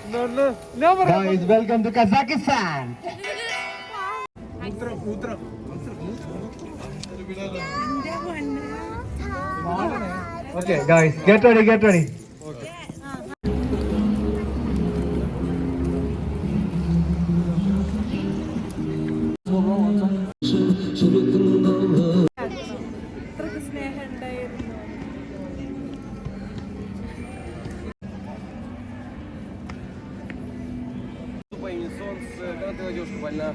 Guys, welcome to Kazakhstan. Okay, guys, get ready, get ready. Когда ты девушка больна?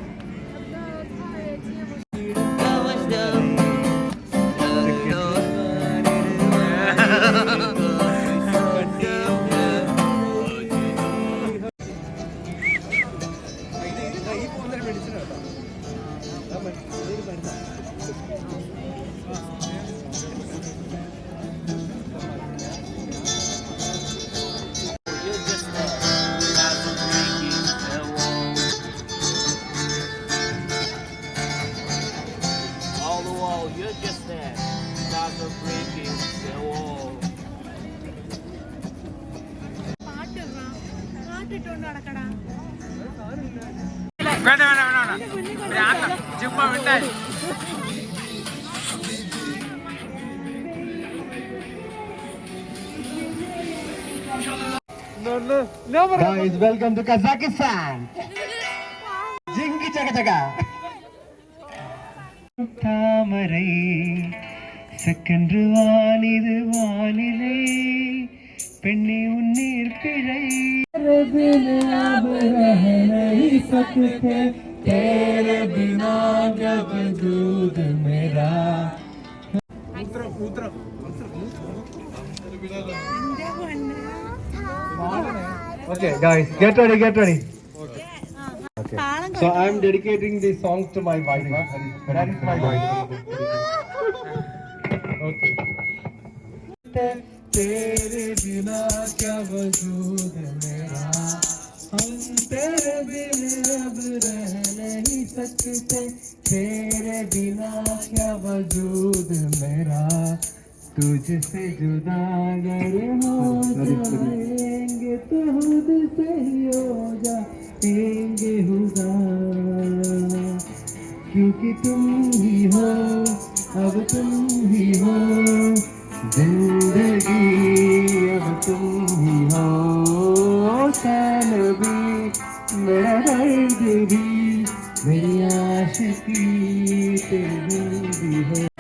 Guys, welcome to Kazakhstan. Jingi chaka chaka. Tamarai secondru vaanidu vaanile penne unnir pizhai rabine ab nahi sakte tere bina jab dood mera. Okay, guys, get ready, get ready. Okay. So I'm dedicating this song to my wife. That is my wife. Okay. तेरे बिना क्या वजूद मेरा, हम तेरे बिना अब रह नहीं सकते, तेरे बिना क्या वजूद मेरा, तुझसे जुदा अगर हो जाएंगे तो खुद से ही हो जाएंगे हुआ, क्योंकि तुम ही हो, अब तुम ही हो जिंदगी, अब तुम ही हो शान भी, मेरा दर्द भी, मेरी आशिकी तेरी भी है.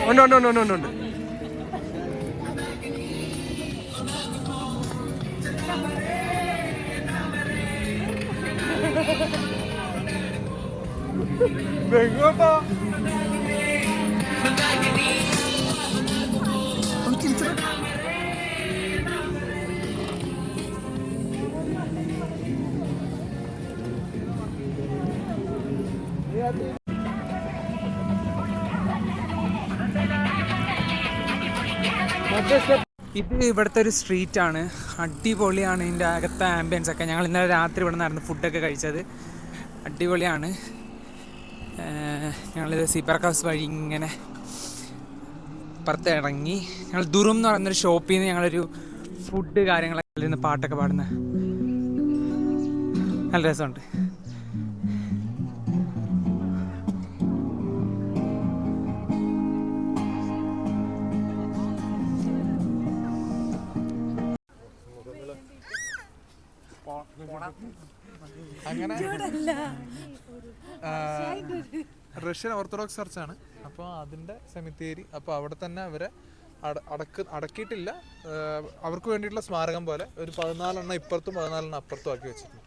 Oh, no. Venga, pa. ഇത് ഇവിടുത്തെ ഒരു സ്ട്രീറ്റാണ്, അടിപൊളിയാണ്. ഇതിൻ്റെ അകത്തെ ആംബിയൻസ് ഒക്കെ. ഞങ്ങൾ ഇന്നലെ രാത്രി ഇവിടെ നിന്നായിരുന്നു ഫുഡൊക്കെ കഴിച്ചത്, അടിപൊളിയാണ്. ഞങ്ങളിത് സീപ്പർക്ക് ഹൗസ് വഴി ഇങ്ങനെ പുറത്ത് ഇറങ്ങി ഞങ്ങൾ ദുറും എന്ന് പറയുന്നൊരു ഷോപ്പിൽ നിന്ന് ഞങ്ങളൊരു ഫുഡ് കാര്യങ്ങളൊക്കെ ഇരുന്ന് പാട്ടൊക്കെ പാടുന്ന നല്ല രസമുണ്ട്. അങ്ങനെ റഷ്യൻ ഓർത്തഡോക്സ് ചർച്ചാണ്. അപ്പോൾ അതിൻ്റെ സെമിത്തേരി, അപ്പോൾ അവിടെ തന്നെ അവരെ അടക്കിയിട്ടില്ല. അവർക്ക് വേണ്ടിയിട്ടുള്ള സ്മാരകം പോലെ ഒരു 14 ഇപ്പുറത്തും 14 അപ്പുറത്തും ആക്കി വെച്ചിട്ടുണ്ട്.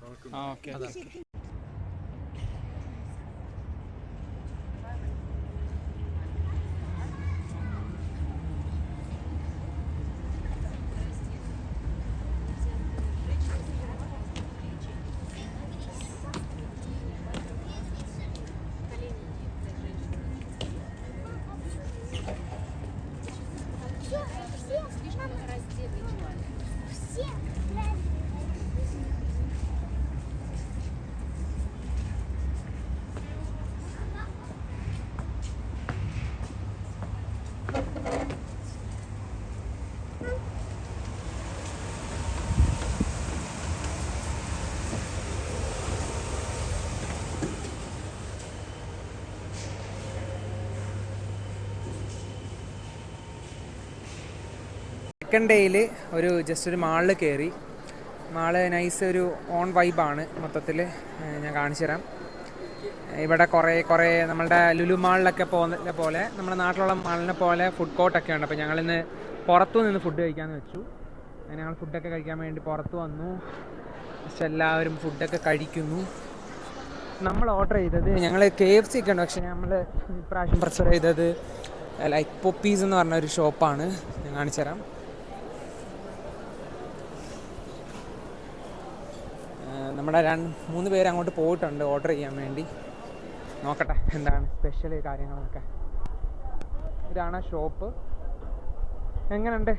സെക്കൻഡ് ഡേയിൽ ജസ്റ്റ് ഒരു മാളിൽ കയറി. മാള് നൈസ് ഒരു ഓൺ വൈബാണ് മൊത്തത്തിൽ. ഞാൻ കാണിച്ചു തരാം. ഇവിടെ കുറേ നമ്മളുടെ ലുലു മാളിലൊക്കെ പോകുന്ന പോലെ നമ്മുടെ നാട്ടിലുള്ള മാളിനെ പോലെ ഫുഡ് കോർട്ടൊക്കെ ഉണ്ട്. അപ്പോൾ ഞങ്ങളിന്ന് പുറത്തു നിന്ന് ഫുഡ് കഴിക്കാമെന്ന് വെച്ചു. അങ്ങനെ ഞങ്ങൾ ഫുഡൊക്കെ കഴിക്കാൻ വേണ്ടി പുറത്ത് വന്നു. പക്ഷെ എല്ലാവരും ഫുഡൊക്കെ കഴിക്കുന്നു. നമ്മൾ ഓർഡർ ചെയ്തത് ഞങ്ങൾ KFC ഒക്കെ ഉണ്ട്. പക്ഷേ നമ്മൾ ഇപ്രാവശ്യം പ്രിഫർ ചെയ്തത് ലൈക്ക് പൊപ്പീസ് എന്ന് പറഞ്ഞ ഒരു ഷോപ്പാണ്. ഞാൻ കാണിച്ചു തരാം. നമ്മുടെ 3 പേര് അങ്ങോട്ട് പോയിട്ടുണ്ട് ഓർഡർ ചെയ്യാൻ വേണ്ടി. നോക്കട്ടെ എന്താണ് സ്പെഷ്യൽ കാര്യങ്ങളൊക്കെ. ഇതാണ് ഷോപ്പ്. എങ്ങനെയുണ്ട്?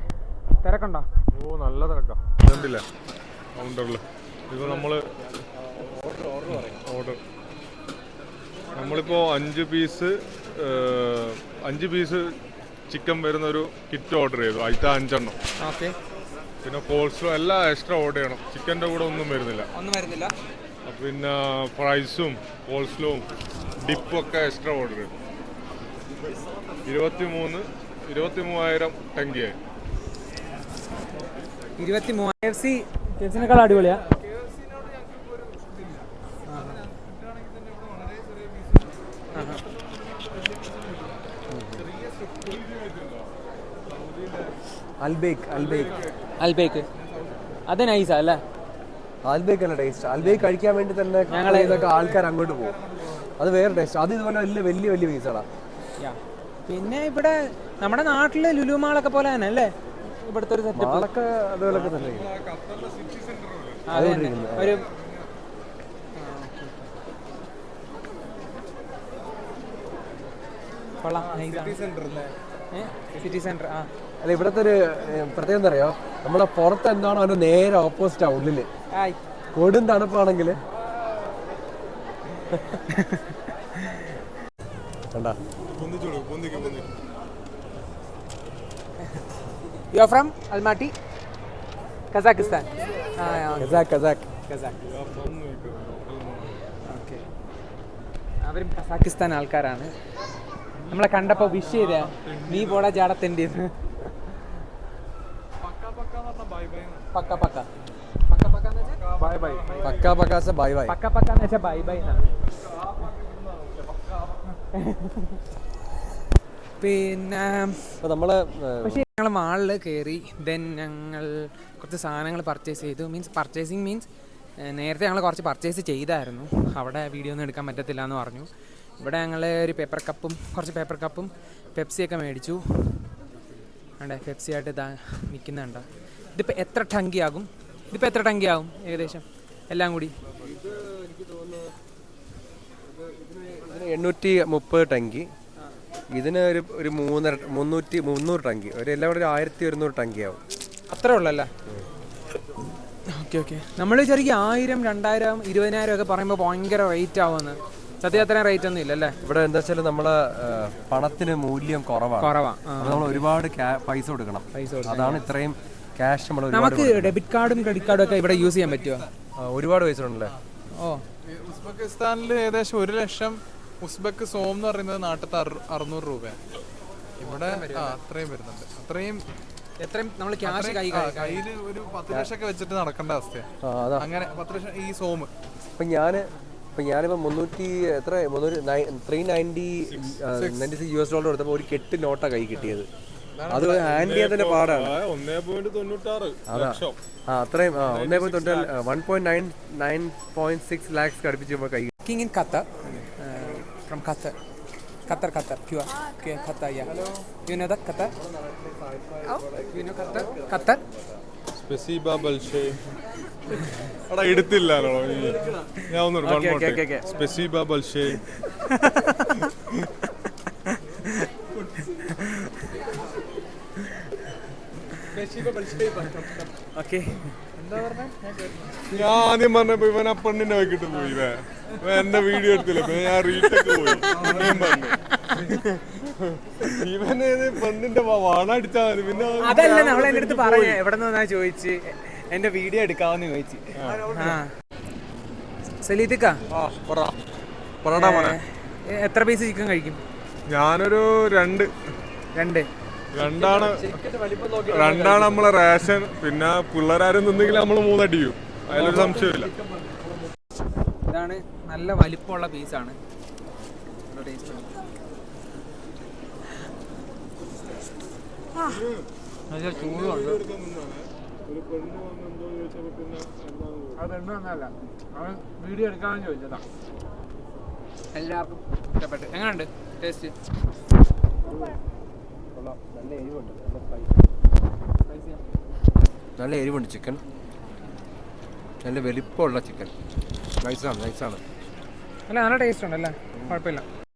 തിരക്കുണ്ടോ? ഓ നല്ല തിരക്കാ. കണ്ടില്ല കൗണ്ടറിൽ ഇപ്പോൾ നമ്മൾ ഓർഡർ നമ്മളിപ്പോൾ 5 പീസ് ചിക്കൻ വരുന്നൊരു കിറ്റ് ഓർഡർ ചെയ്തു. അതിൽ 5 എണ്ണം. ഓക്കെ. പിന്നെ കോൾസ്ലോ എല്ലാം എക്സ്ട്രാ ഓർഡർ ചെയ്യണം. ചിക്കൻ്റെ കൂടെ ഒന്നും വരുന്നില്ല. പിന്നെ ഫ്രൈസും കോൾസ്ലോവും ഡിപ്പും ഒക്കെ എക്സ്ട്രാ ഓർഡർ ചെയ്തു. 23,000 ടങ്കിയായി. 23 KFC-നേക്കാൾ അടിപൊളിയാ. അൽബേക്ക് അത് നൈസാ അല്ലേ? ആൽബേക്ക് അല്ല ടേസ്റ്റ്. ആൽബേക്ക് കഴിക്കാൻ വേണ്ടി തന്നെ ഞങ്ങളൊക്കെ ആൾക്കാർ അങ്ങോട്ട് പോകും. അത് വേറെ ടേസ്റ്റ്. അത് ഇതുപോലെ വലിയ പീസാണ്. പിന്നെ ഇവിടെ നമ്മുടെ നാട്ടില് ലുലു മാളൊക്കെ പോലെ തന്നെ അല്ലേ ഇവിടുത്തെ ഒരു സെറ്റപ്പ്? മാളൊക്കെ അതുപോലൊക്കെ തന്നെ. ഒരു സിറ്റി സെന്റർ. അല്ല, ഇവിടത്തെ ഒരു പ്രത്യേകം എന്താ അറിയോ, നമ്മുടെ പുറത്ത് എന്താണോ അതിന്റെ നേരെ ഓപ്പോസിറ്റാ ഉള്ളില്. കൊടും തണുപ്പാണെങ്കിൽ കണ്ടാ. You are from Almaty, Kazakhstan. Kazakh. Okay. അവരും കസാക്കിസ്ഥാൻ ആൾക്കാരാണ്. നമ്മളെ കണ്ടപ്പോൾ വിഷ് ചെയ്ത നീ പോടാ ജാടത്തിൻ്റെ പിന്നെ പക്ഷേ ഞങ്ങൾ മാളിൽ കയറി. ദെൻ ഞങ്ങൾ കുറച്ച് സാധനങ്ങൾ പർച്ചേസ് ചെയ്തു. മീൻസ് നേരത്തെ ഞങ്ങൾ കുറച്ച് പർച്ചേസ് ചെയ്തായിരുന്നു. അവിടെ വീഡിയോ ഒന്നും എടുക്കാൻ പറ്റത്തില്ല എന്ന് പറഞ്ഞു. ഇവിടെ ഞങ്ങൾ ഒരു കുറച്ച് പേപ്പർ കപ്പും പെപ്സിയൊക്കെ മേടിച്ചു. വേണ്ടേ പെപ്സി ആയിട്ട് ഇതാ നിൽക്കുന്നുണ്ട്. ഇതിപ്പോൾ എത്ര ടങ്കിയാകും ഏകദേശം എല്ലാം കൂടി? 830 ടങ്കി. ഇതിന് ഒരു 300 ടങ്കി. എല്ലാം കൂടെ 1100 ടങ്കി ആവും. അത്രേ ഉള്ളല്ലേ? ഓക്കെ. നമ്മൾ ശരിക്കും 1000, 2000, 20,000 ഒക്കെ പറയുമ്പോൾ ഭയങ്കര റേറ്റ് ആവുമെന്ന്. സത്യം അത്രയും റേറ്റ് ഒന്നും ഇല്ലല്ലേ ഇവിടെ? എന്താ വെച്ചാൽ നമ്മളെ പണത്തിന് മൂല്യം കുറവാണ്. നമ്മൾ ഒരുപാട് പൈസ കൊടുക്കണം. അതാണ് ഇത്രയും ക്യാഷ്. നമുക്ക് ഡെബിറ്റ് കാർഡും ക്രെഡിറ്റ് കാർഡും ഒക്കെ ഇവിടെ യൂസ് ചെയ്യാൻ പറ്റുമോ? ഒരുപാട് പൈസ ഉണ്ടല്ലേ? ഉസ്ബെക്കിസ്ഥാനിൽ ഏകദേശം 1 ലക്ഷം ഉസ്ബെക്ക് സോം എന്ന് പറയുന്നത് നാട്ടിലത്തെ 600 രൂപയാണ്. ഇവിടെ അത്രയും വരുന്നുണ്ട്. എത്രയും നമ്മൾ ക്യാഷ് കയ്യിൽ ഒരു 10 ലക്ഷം ഒക്കെ വെച്ചിട്ട് നടക്കേണ്ട അവസ്ഥയാണ്. അങ്ങനെ 10 ലക്ഷം ഈ സോം. ഞാനിപ്പോൾ $396 കൊടുത്തപ്പോൾ ഒരു കെട്ട് നോട്ടാ കൈ കിട്ടിയത്. അത് ഹാൻഡ് ചെയ്യാൻ തന്നെ പാടാണ്. 1.96 ലക്ഷം. അത്രയും 1.9.6 lakhs കടുപ്പിച്ച് കൈ. in Qatar, from Qatar. Qatar, pure Qatar, yeah. Hello. You know that Qatar? Oh, you know Qatar? Spasiba balshay. അടാ എടുത്തില്ലാണോ ഞാൻ ഒന്നുകൂടെ. സ്പെസിബ ബൽഷേ. ഞാൻ ആദ്യം പറഞ്ഞപ്പോ ഇവൻ ആ പെണ്ണിന്റെ വൈകിട്ട് പോയി. എന്റെ വീഡിയോ എടുത്തില്ല. ഞാൻ റീടേക്ക് പോയി. ഇവന് പെണ്ണിന്റെ വാണടിച്ചാ മതി. പിന്നെ അതല്ല നമ്മൾ എന്റെ അടുത്ത് പറഞ്ഞ എവിടെ നിന്നാ ചോദിച്ച് എന്റെ വീഡിയോ എടുക്കാവെന്ന് ചോദിച്ചു. സലീദിക്ക പറടാ മോനെ, എത്ര പീസ് ചിക്കൻ കഴിക്കും? ഞാനൊരു 2. രണ്ടാണ് നമ്മളെ റേഷൻ. പിന്നെ പിള്ളേരാരും നിന്നെങ്കിൽ നമ്മൾ മൂന്നടിയും, അതിലൊരു സംശയമില്ല. ഇതാണ് നല്ല വലിപ്പമുള്ള പീസാണ്. നല്ല ചൂടുണ്ട്. അതെന്നല്ല, അവൻ വീഡിയോ എടുക്കാമെന്ന് ചോദിച്ചതാ. എല്ലാവർക്കും ഇഷ്ടപ്പെട്ടു. എങ്ങനെയുണ്ട് ടേസ്റ്റ്? നല്ല എരിവുണ്ട് ചിക്കൻ, നല്ല വലിപ്പമുള്ള ചിക്കൻ. നൈസാണ്. അല്ല നല്ല ടേസ്റ്റ് ഉണ്ടല്ലേ, കുഴപ്പമില്ല.